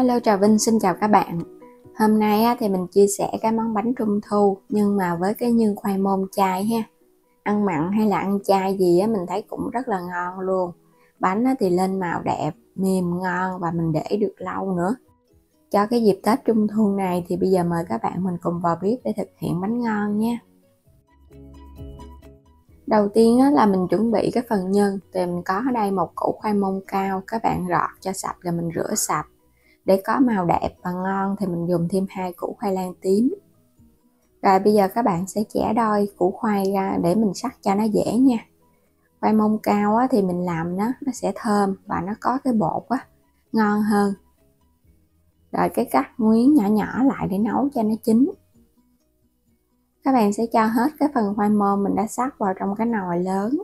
Hello, Trà Vinh xin chào các bạn. Hôm nay thì mình chia sẻ cái món bánh trung thu nhưng mà với cái nhân khoai môn chay ha. Ăn mặn hay là ăn chay gì mình thấy cũng rất là ngon luôn. Bánh thì lên màu đẹp, mềm ngon và mình để được lâu nữa. Cho cái dịp Tết Trung thu này thì bây giờ mời các bạn mình cùng vào bếp để thực hiện bánh ngon nha. Đầu tiên là mình chuẩn bị cái phần nhân. Thì mình có ở đây một củ khoai môn cao, các bạn gọt cho sạch rồi mình rửa sạch. Để có màu đẹp và ngon thì mình dùng thêm 2 củ khoai lang tím. Rồi bây giờ các bạn sẽ chẻ đôi củ khoai ra để mình sắc cho nó dễ nha. Khoai môn cao thì mình làm nó sẽ thơm và nó có cái bột ngon hơn. Rồi cái cắt miếng nhỏ nhỏ lại để nấu cho nó chín. Các bạn sẽ cho hết cái phần khoai môn mình đã sắc vào trong cái nồi lớn.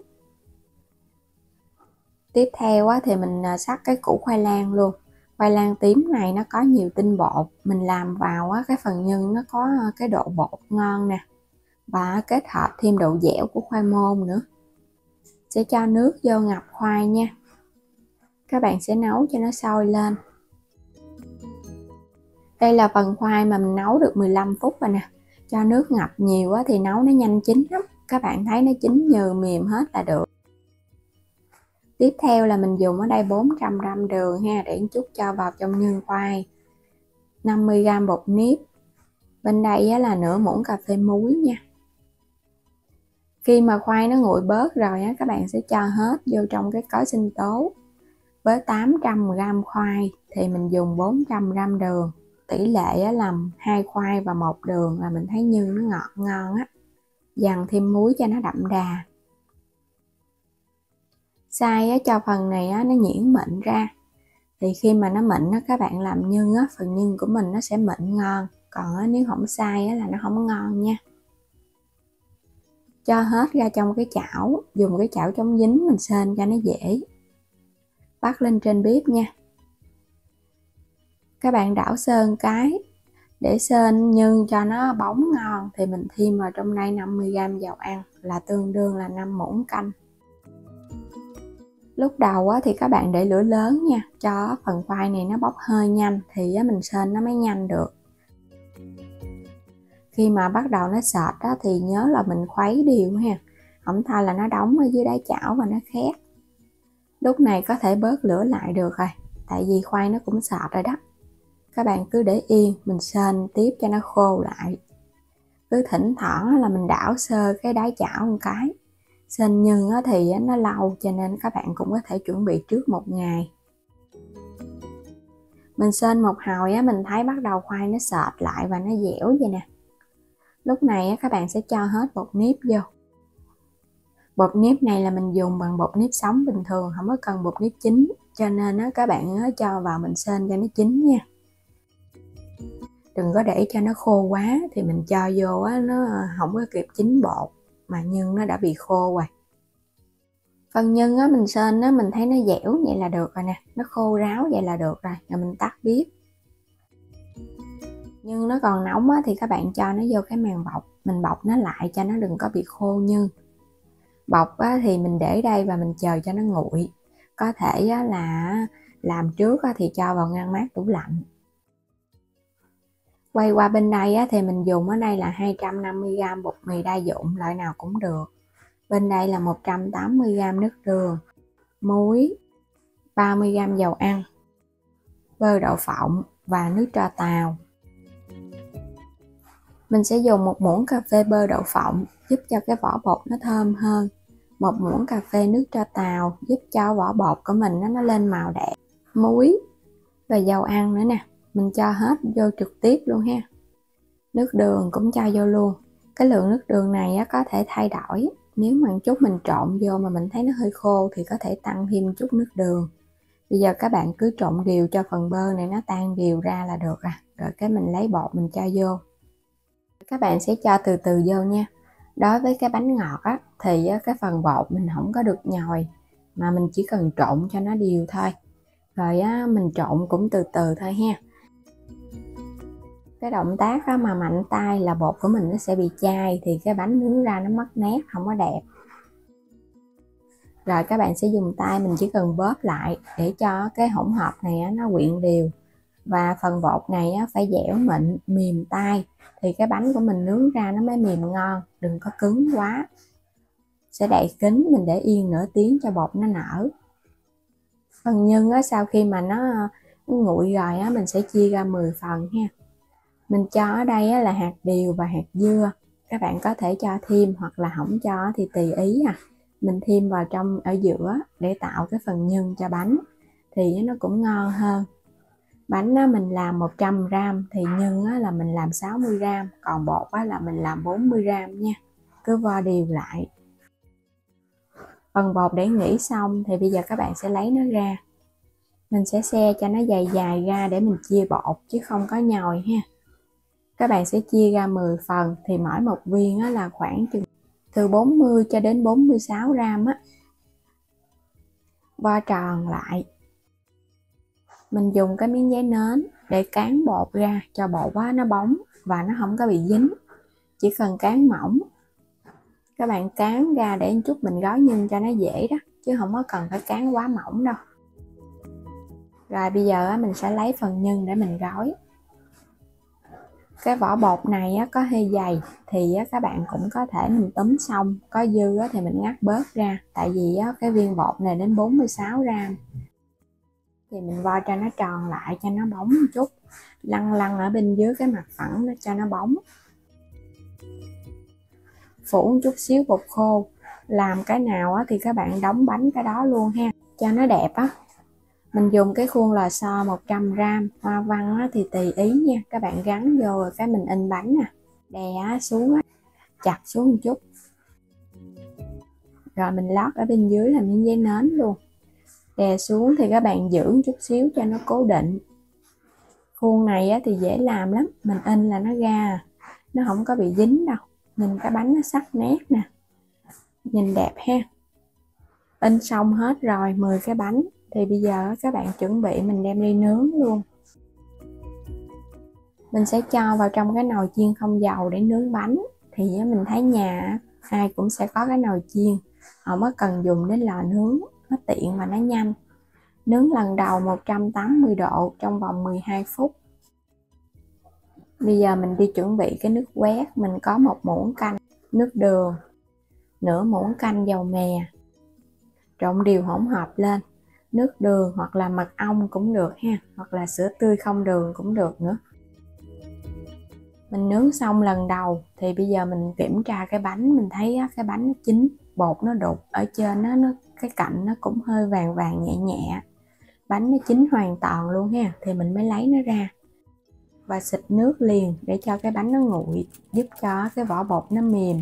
Tiếp theo thì mình sắc cái củ khoai lang luôn. Khoai lang tím này nó có nhiều tinh bột, mình làm vào cái phần nhân nó có cái độ bột ngon nè, và kết hợp thêm độ dẻo của khoai môn nữa. Sẽ cho nước vô ngập khoai nha. Các bạn sẽ nấu cho nó sôi lên. Đây là phần khoai mà mình nấu được 15 phút rồi nè. Cho nước ngập nhiều thì nấu nó nhanh chín lắm. Các bạn thấy nó chín nhừ mềm hết là được. Tiếp theo là mình dùng ở đây 400g đường ha, để chút cho vào trong nhân khoai. 50g bột nếp. Bên đây là nửa muỗng cà phê muối nha. Khi mà khoai nó nguội bớt rồi các bạn sẽ cho hết vô trong cái cối sinh tố. Với 800g khoai thì mình dùng 400g đường. Tỷ lệ là 2 khoai và 1 đường là mình thấy nhân nó ngọt ngon dằn thêm muối cho nó đậm đà. Xay cho phần này nó nhuyễn mịn ra. Thì khi mà nó mịn các bạn làm nhân phần nhân của mình nó sẽ mịn ngon. Còn nếu không xay là nó không ngon nha. Cho hết ra trong cái chảo, dùng cái chảo chống dính mình sên cho nó dễ. Bắt lên trên bếp nha. Các bạn đảo sên cái. Để sên nhân cho nó bóng ngon thì mình thêm vào trong đây 50g dầu ăn là tương đương là 5 muỗng canh. Lúc đầu thì các bạn để lửa lớn nha, cho phần khoai này nó bốc hơi nhanh thì mình sên nó mới nhanh được. Khi mà bắt đầu nó sệt thì nhớ là mình khuấy đều ha, không thôi là nó đóng ở dưới đáy chảo và nó khét. Lúc này có thể bớt lửa lại được rồi, tại vì khoai nó cũng sệt rồi đó. Các bạn cứ để yên, mình sên tiếp cho nó khô lại. Cứ thỉnh thoảng là mình đảo sơ cái đáy chảo một cái. Sên nhân thì nó lâu cho nên các bạn cũng có thể chuẩn bị trước một ngày. Mình sên một hồi mình thấy bắt đầu khoai nó sệt lại và nó dẻo vậy nè. Lúc này các bạn sẽ cho hết bột nếp vô. Bột nếp này là mình dùng bằng bột nếp sống bình thường, không có cần bột nếp chín, cho nên các bạn cho vào mình sên cho nó chín nha. Đừng có để cho nó khô quá thì mình cho vô nó không có kịp chín bột mà nhân nó đã bị khô rồi. Phần nhân mình sên mình thấy nó dẻo vậy là được rồi nè, nó khô ráo vậy là được rồi, rồi mình tắt bếp. Nhưng nó còn nóng thì các bạn cho nó vô cái màng bọc, mình bọc nó lại cho nó đừng có bị khô nhân. Bọc thì mình để đây và mình chờ cho nó nguội. Có thể là làm trước thì cho vào ngăn mát tủ lạnh. Quay qua bên đây thì mình dùng ở đây là 250g bột mì đa dụng, loại nào cũng được. Bên đây là 180g nước đường, muối, 30g dầu ăn, bơ đậu phộng và nước tro tàu. Mình sẽ dùng 1 muỗng cà phê bơ đậu phộng giúp cho cái vỏ bột nó thơm hơn. 1 muỗng cà phê nước tro tàu giúp cho vỏ bột của mình nó lên màu đẹp. Muối và dầu ăn nữa nè, mình cho hết vô trực tiếp luôn ha. Nước đường cũng cho vô luôn. Cái lượng nước đường này có thể thay đổi. Nếu mà chút mình trộn vô mà mình thấy nó hơi khô thì có thể tăng thêm chút nước đường. Bây giờ các bạn cứ trộn đều cho phần bơ này nó tan đều ra là được rồi. Rồi cái mình lấy bột mình cho vô. Các bạn sẽ cho từ từ vô nha. Đối với cái bánh ngọt thì cái phần bột mình không có được nhồi, mà mình chỉ cần trộn cho nó đều thôi. Rồi mình trộn cũng từ từ thôi ha. Cái động tác mà mạnh tay là bột của mình nó sẽ bị chai thì cái bánh nướng ra nó mất nét, không có đẹp. Rồi các bạn sẽ dùng tay, mình chỉ cần bóp lại để cho cái hỗn hợp này nó quyện đều. và phần bột này phải dẻo mịn, mềm tay thì cái bánh của mình nướng ra nó mới mềm ngon, đừng có cứng quá. Sẽ đậy kín, mình để yên nửa tiếng cho bột nó nở. Phần nhân sau khi mà nó nguội rồi mình sẽ chia ra 10 phần ha. Mình cho ở đây là hạt điều và hạt dưa, các bạn có thể cho thêm hoặc là không cho thì tùy ý mình thêm vào trong ở giữa để tạo cái phần nhân cho bánh thì nó cũng ngon hơn. Bánh mình làm 100g thì nhân là mình làm 60g, còn bột là mình làm 40g nha, cứ vo đều lại. Phần bột để nghỉ xong thì bây giờ các bạn sẽ lấy nó ra, mình sẽ xe cho nó dài dài ra để mình chia bột chứ không có nhồi ha. Các bạn sẽ chia ra 10 phần thì mỗi một viên là khoảng từ 40 cho đến 46g vo tròn lại. Mình dùng cái miếng giấy nến để cán bột ra cho bột nó bóng và nó không có bị dính, chỉ cần cán mỏng. Các bạn cán ra để chút mình gói nhân cho nó dễ đó, chứ không có cần phải cán quá mỏng đâu. Rồi bây giờ mình sẽ lấy phần nhân để mình gói. Cái vỏ bột này có hơi dày thì các bạn cũng có thể mình túm xong, có dư thì mình ngắt bớt ra, tại vì cái viên bột này đến 46g thì mình vo cho nó tròn lại cho nó bóng một chút, lăn lăn ở bên dưới cái mặt phẳng cho nó bóng. Phủ một chút xíu bột khô, làm cái nào thì các bạn đóng bánh cái đó luôn ha, cho nó đẹp Mình dùng cái khuôn lò xo 100g, hoa văn thì tùy ý nha, các bạn gắn vô rồi cái mình in bánh đè xuống chặt xuống một chút, rồi mình lót ở bên dưới là miếng giấy nến luôn, đè xuống thì các bạn giữ chút xíu cho nó cố định. Khuôn này thì dễ làm lắm, mình in là nó ra, nó không có bị dính đâu, nhìn cái bánh nó sắc nét nè, nhìn đẹp ha. In xong hết rồi 10 cái bánh thì bây giờ các bạn chuẩn bị mình đem đi nướng luôn. Mình sẽ cho vào trong cái nồi chiên không dầu để nướng bánh, thì mình thấy nhà ai cũng sẽ có cái nồi chiên, không có cần dùng đến lò nướng, nó tiện và nó nhanh. Nướng lần đầu 180 độ trong vòng 12 phút. Bây giờ mình đi chuẩn bị cái nước quét, mình có 1 muỗng canh nước đường, nửa muỗng canh dầu mè, trộn đều hỗn hợp lên. Nước đường hoặc là mật ong cũng được ha, hoặc là sữa tươi không đường cũng được nữa. Mình nướng xong lần đầu thì bây giờ mình kiểm tra cái bánh, mình thấy cái bánh nó chín, bột nó đục ở trên nó cái cạnh nó cũng hơi vàng vàng nhẹ nhẹ, bánh nó chín hoàn toàn luôn ha, thì mình mới lấy nó ra và xịt nước liền để cho cái bánh nó nguội, giúp cho cái vỏ bột nó mềm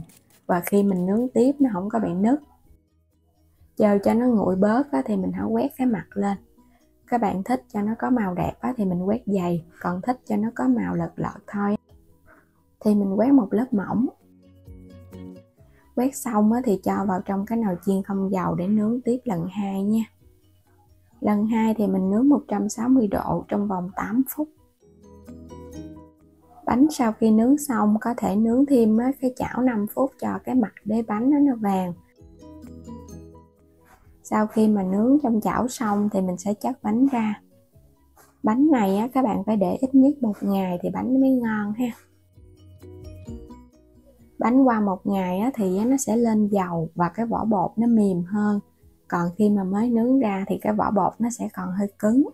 và khi mình nướng tiếp nó không có bị nứt. Chờ cho nó nguội bớt thì mình hãy quét cái mặt lên. Các bạn thích cho nó có màu đẹp thì mình quét dày, còn thích cho nó có màu lợt lợt thôi thì mình quét một lớp mỏng. Quét xong thì cho vào trong cái nồi chiên không dầu để nướng tiếp lần 2 nha. Lần 2 thì mình nướng 160 độ trong vòng 8 phút. Bánh sau khi nướng xong có thể nướng thêm cái chảo 5 phút cho cái mặt đế bánh nó vàng. Sau khi mà nướng trong chảo xong thì mình sẽ chất bánh ra. Bánh này các bạn phải để ít nhất 1 ngày thì bánh mới ngon ha. Bánh qua 1 ngày thì nó sẽ lên dầu và cái vỏ bột nó mềm hơn. Còn khi mà mới nướng ra thì cái vỏ bột nó sẽ còn hơi cứng.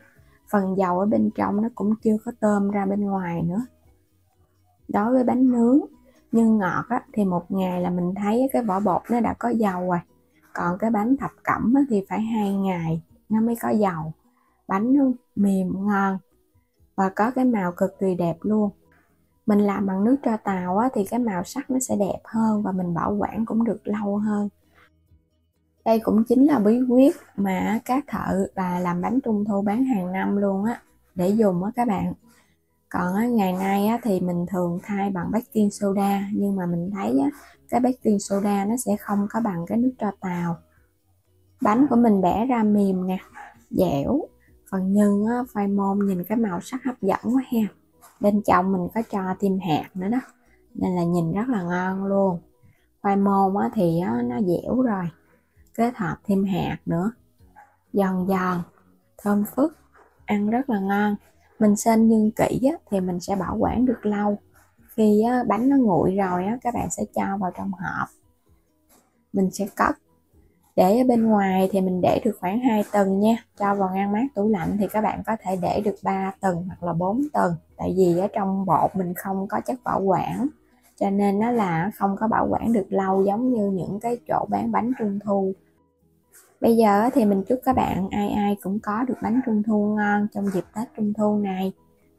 Phần dầu ở bên trong nó cũng chưa có tôm ra bên ngoài nữa. Đối với bánh nướng nhưng ngọt thì 1 ngày là mình thấy cái vỏ bột nó đã có dầu rồi. Còn cái bánh thập cẩm thì phải 2 ngày nó mới có dầu. Bánh nó mềm ngon và có cái màu cực kỳ đẹp luôn. Mình làm bằng nước tro tàu thì cái màu sắc nó sẽ đẹp hơn và mình bảo quản cũng được lâu hơn. Đây cũng chính là bí quyết mà các thợ làm bánh trung thu bán hàng năm luôn để dùng các bạn. Còn ngày nay thì mình thường thay bằng baking soda, nhưng mà mình thấy cái baking soda nó sẽ không có bằng cái nước tro tàu. Bánh của mình bẻ ra mềm nè, dẻo, phần nhân phai môn nhìn cái màu sắc hấp dẫn quá ha. Bên trong mình có cho thêm hạt nữa đó, nên là nhìn rất là ngon luôn. Khoai môn thì nó dẻo rồi, kết hợp thêm hạt nữa, giòn giòn, thơm phức, ăn rất là ngon. Mình xên nhưng kỹ á, thì mình sẽ bảo quản được lâu. Khi á, bánh nó nguội rồi á, các bạn sẽ cho vào trong hộp, mình sẽ cất. Để ở bên ngoài thì mình để được khoảng 2 tuần nha. Cho vào ngăn mát tủ lạnh thì các bạn có thể để được 3 tuần hoặc là 4 tuần. Tại vì ở trong bột mình không có chất bảo quản, cho nên nó là không có bảo quản được lâu giống như những cái chỗ bán bánh trung thu. Bây giờ thì mình chúc các bạn ai ai cũng có được bánh trung thu ngon trong dịp Tết Trung thu này.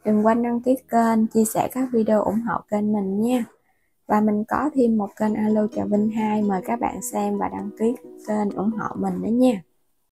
Đừng quên đăng ký kênh, chia sẻ các video ủng hộ kênh mình nha. Và mình có thêm một kênh Alo Trà Vinh 2, mời các bạn xem và đăng ký kênh ủng hộ mình nữa nha.